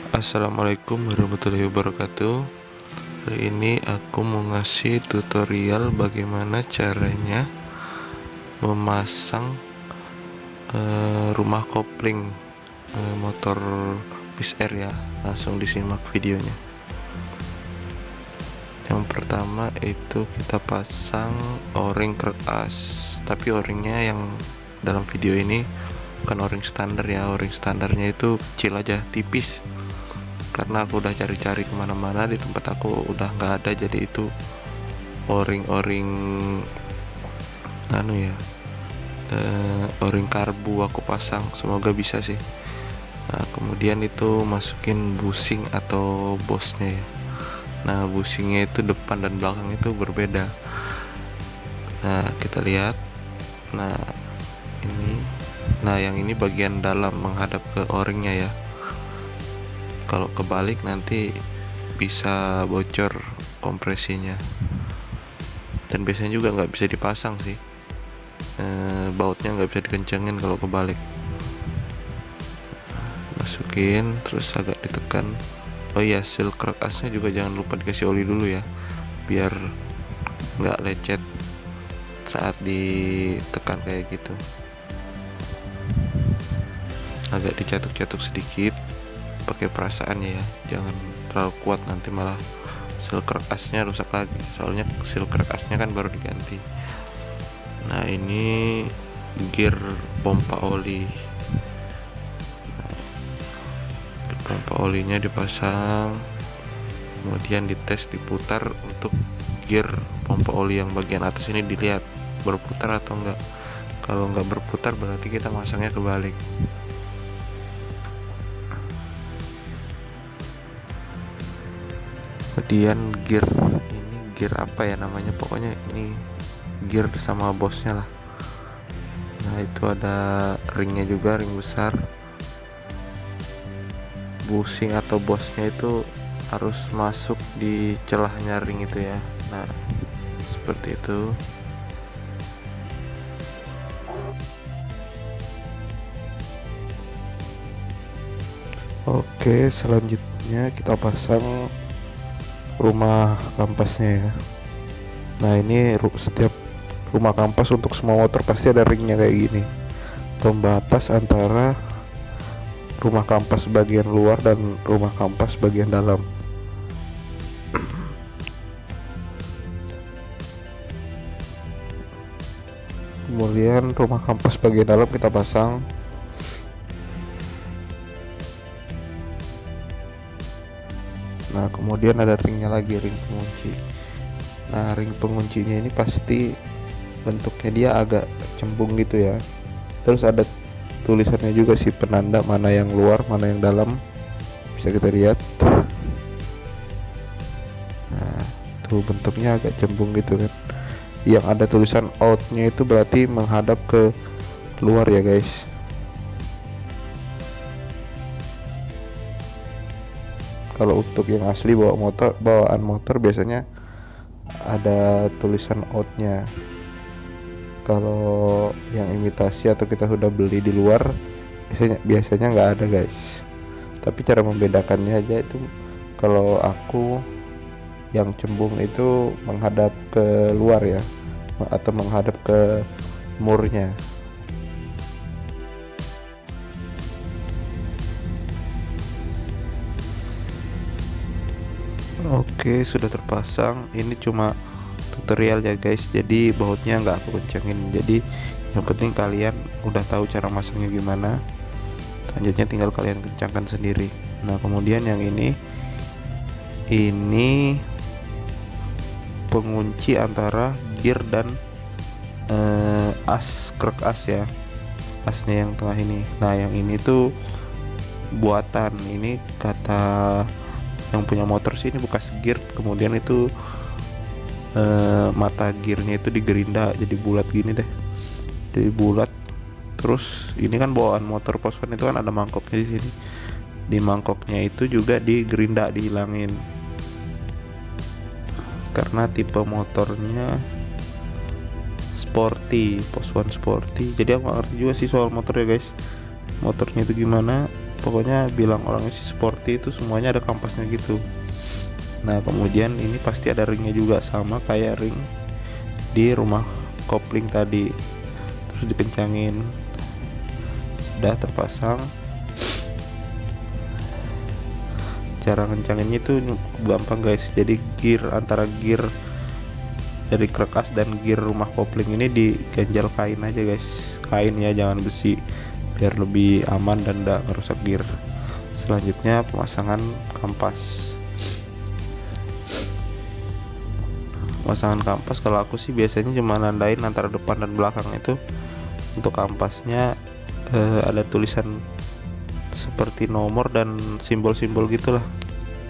Assalamualaikum warahmatullahi wabarakatuh. Hari ini aku mau ngasih tutorial bagaimana caranya memasang rumah kopling motor Wizz Air ya. Langsung disimak videonya. Yang pertama itu kita pasang o-ring krek as, tapi o-ringnya yang dalam video ini bukan o-ring standar ya. O-ring standarnya itu kecil aja, tipis, karena aku udah cari-cari kemana-mana, di tempat aku udah nggak ada. Jadi itu o-ring o-ring karbu aku pasang, semoga bisa sih. Nah, kemudian itu masukin bushing atau bosnya ya. Nah, bushingnya itu depan dan belakang itu berbeda. Nah, kita lihat. Nah, yang ini bagian dalam menghadap ke o-ringnya ya. Kalau kebalik nanti bisa bocor kompresinya, dan biasanya juga nggak bisa dipasang sih, bautnya nggak bisa dikencengin kalau kebalik. Masukin terus agak ditekan. Oh iya, seal krek asnya juga jangan lupa dikasih oli dulu ya, biar nggak lecet saat ditekan kayak gitu. Agak dicatuk-catuk sedikit, pakai perasaannya ya, jangan terlalu kuat, nanti malah seal krek asnya rusak lagi, soalnya seal krek asnya kan baru diganti. Nah, ini gear pompa oli. Pompa olinya dipasang, kemudian dites, diputar untuk gear pompa oli yang bagian atas ini, dilihat berputar atau enggak. Kalau enggak berputar berarti kita masangnya kebalik. Kemudian gear ini, gear apa ya namanya, pokoknya ini gear sama bosnya lah. Nah, itu ada ringnya juga, ring besar. Bushing atau bosnya itu harus masuk di celahnya ring itu ya. Nah, seperti itu. Oke, selanjutnya kita pasang rumah kampasnya ya. Nah, ini setiap rumah kampas untuk semua motor pasti ada ringnya kayak gini, pembatas antara rumah kampas bagian luar dan rumah kampas bagian dalam. Kemudian rumah kampas bagian dalam kita pasang. Nah, kemudian ada ringnya lagi, ring pengunci. Nah, ring penguncinya ini pasti bentuknya dia agak cembung gitu ya. Terus ada tulisannya juga sih, penanda mana yang luar mana yang dalam, bisa kita lihat. Nah, tuh bentuknya agak cembung gitu kan. Yang ada tulisan outnya itu berarti menghadap ke luar ya guys. Kalau untuk yang asli bawaan motor biasanya ada tulisan outnya. Kalau yang imitasi atau kita sudah beli di luar biasanya nggak ada guys. Tapi cara membedakannya aja itu, kalau aku yang cembung itu menghadap ke luar ya, atau menghadap ke murnya. Oke, sudah terpasang. Ini cuma tutorial ya guys, jadi bautnya nggak aku kencengin. Jadi yang penting kalian udah tahu cara masangnya gimana, selanjutnya tinggal kalian kencangkan sendiri. Nah, kemudian yang ini pengunci antara gear dan as, krek as ya, asnya yang tengah ini. Nah, yang ini tuh buatan, ini kata yang punya motor sih, ini bekas gear, kemudian itu mata gearnya itu digerinda jadi bulat gini deh, jadi bulat. Terus ini kan bawaan motor Poswan itu kan ada mangkoknya di sini, di mangkoknya itu juga digerinda, dihilangin, karena tipe motornya sporty, Poswan sporty. Jadi aku gak ngerti juga sih soal motor ya guys, motornya itu gimana. pokoknya bilang orangnya sih sporty, itu semuanya ada kampasnya gitu. Nah kemudian ini pasti ada ringnya juga, sama kayak ring di rumah kopling tadi. Terus dikencangin, udah terpasang. Cara ngencanginnya itu gampang guys, jadi antara gear dari kerkas dan gear rumah kopling ini diganjal kain aja guys, kain ya, jangan besi, biar lebih aman dan tidak merusak gear. Selanjutnya pemasangan kampas. Kalau aku sih biasanya cuma nandain antara depan dan belakang itu. Untuk kampasnya ada tulisan seperti nomor dan simbol-simbol gitulah,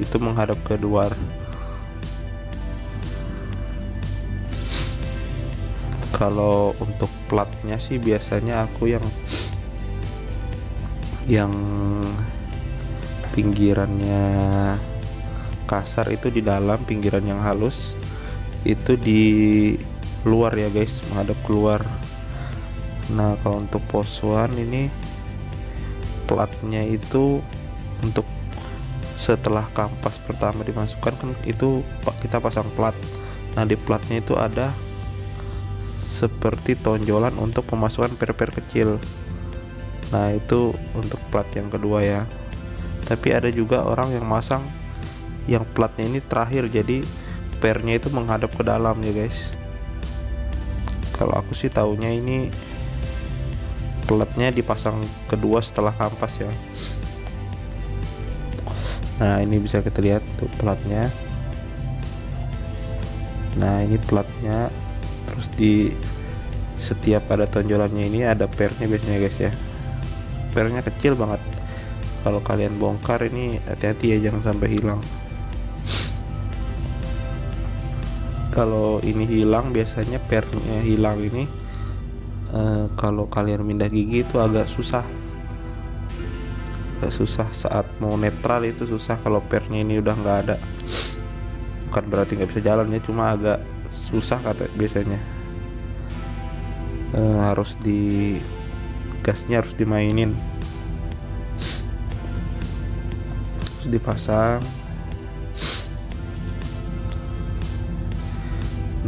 itu menghadap ke luar. Kalau untuk platnya sih biasanya aku yang pinggirannya kasar itu di dalam, pinggiran yang halus itu di luar ya guys, menghadap keluar. Nah kalau untuk posuan ini platnya itu untuk setelah kampas pertama dimasukkan kan itu kita pasang plat. Nah di platnya itu ada seperti tonjolan untuk pemasukan per-per kecil. Nah itu untuk plat yang kedua ya. Tapi ada juga orang yang masang yang platnya ini terakhir, jadi pernya itu menghadap ke dalam ya guys. Kalau aku sih taunya ini platnya dipasang kedua setelah kampas ya. Nah ini bisa kita lihat tuh platnya. Nah ini platnya, terus di setiap ada tonjolannya ini ada pernya biasanya guys ya. Pernya kecil banget, kalau kalian bongkar ini hati-hati ya, jangan sampai hilang. Kalau ini hilang, biasanya pernya hilang ini kalau kalian pindah gigi itu agak susah saat mau netral, itu susah kalau pernya ini udah nggak ada. Bukan berarti nggak bisa jalan ya, cuma agak susah kata biasanya. Harus gasnya harus dimainin, terus dipasang.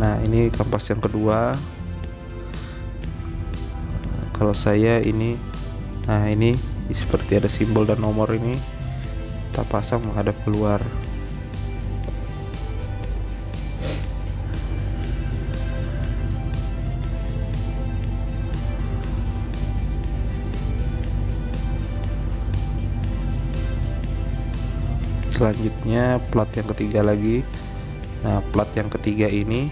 Nah ini kampas yang kedua. Kalau saya ini, nah ini seperti ada simbol dan nomor, ini kita pasang menghadap keluar. Selanjutnya plat yang ketiga lagi. Nah plat yang ketiga ini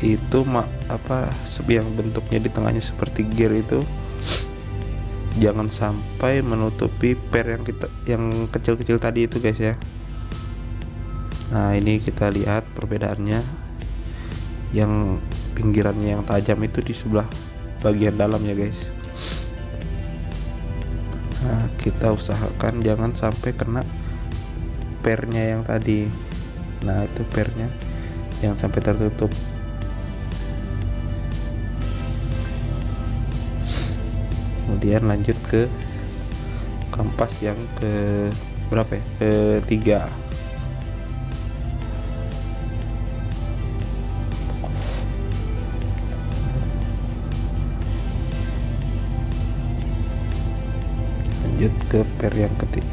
itu yang bentuknya di tengahnya seperti gear itu jangan sampai menutupi per yang kecil-kecil tadi itu guys ya. Nah ini kita lihat perbedaannya, yang pinggirannya yang tajam itu di sebelah bagian dalam ya guys. Nah kita usahakan jangan sampai kena pernya yang tadi. Nah itu pernya jangan sampai tertutup. Kemudian lanjut ke kampas yang ke berapa ya, ketiga. Lanjut ke per yang ketiga,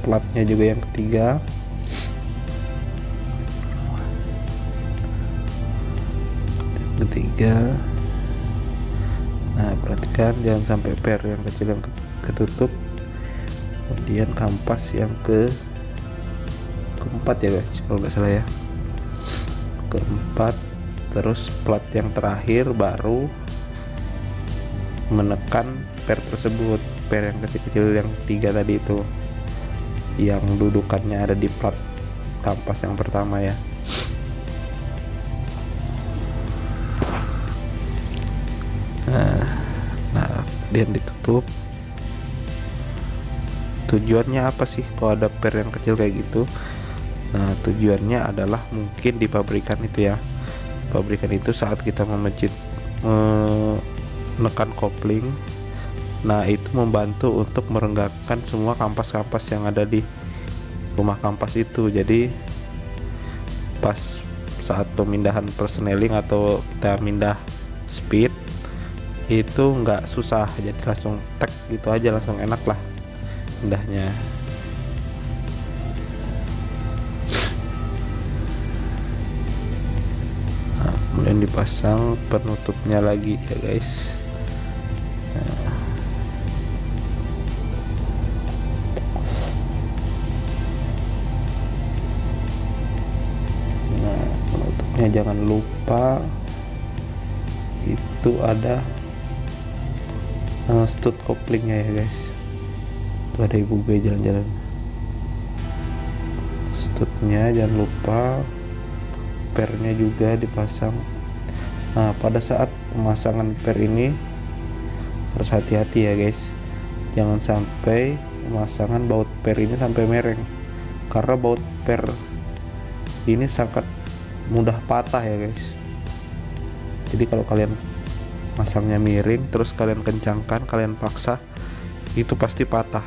platnya juga yang ketiga. Nah perhatikan jangan sampai per yang kecil yang ketutup. Kemudian kampas yang keempat ya guys, kalau nggak salah ya, keempat. Terus plat yang terakhir baru menekan per tersebut, per yang kecil-kecil yang tiga tadi itu, yang dudukannya ada di plat kampas yang pertama ya. Nah kemudian ditutup. Tujuannya apa sih kalau ada per yang kecil kayak gitu? Nah tujuannya adalah mungkin di pabrikan itu ya, pabrikan itu saat kita menekan kopling Nah, itu membantu untuk merenggangkan semua kampas-kampas yang ada di rumah kampas itu. Jadi pas saat pemindahan persneling atau kita mindah speed itu nggak susah, jadi langsung tek gitu aja, langsung enak lah pindahnya. Nah, kemudian dipasang penutupnya lagi ya guys. Nah, penutupnya jangan lupa itu ada stud koplingnya ya guys. Itu ada ibu B jalan-jalan. Studnya jangan lupa, pernya juga dipasang. Nah, pada saat pemasangan per ini harus hati-hati ya guys, jangan sampai pemasangan baut per ini sampai mereng, karena baut per ini sangat mudah patah ya guys. Jadi kalau kalian masangnya miring terus kalian kencangkan, kalian paksa, itu pasti patah.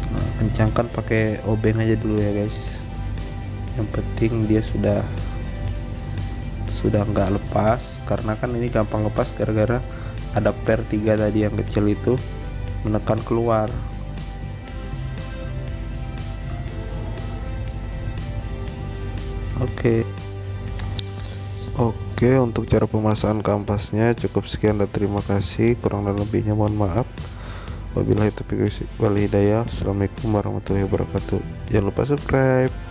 Nah, kencangkan pakai obeng aja dulu ya guys. Yang penting dia sudah nggak lepas, karena kan ini gampang lepas gara-gara ada per 3 tadi yang kecil itu menekan keluar. Oke, untuk cara pemasangan kampasnya cukup sekian dan terima kasih. Kurang dan lebihnya mohon maaf. Wabillahi taufiq wal hidayah. Assalamualaikum warahmatullahi wabarakatuh. Jangan lupa subscribe.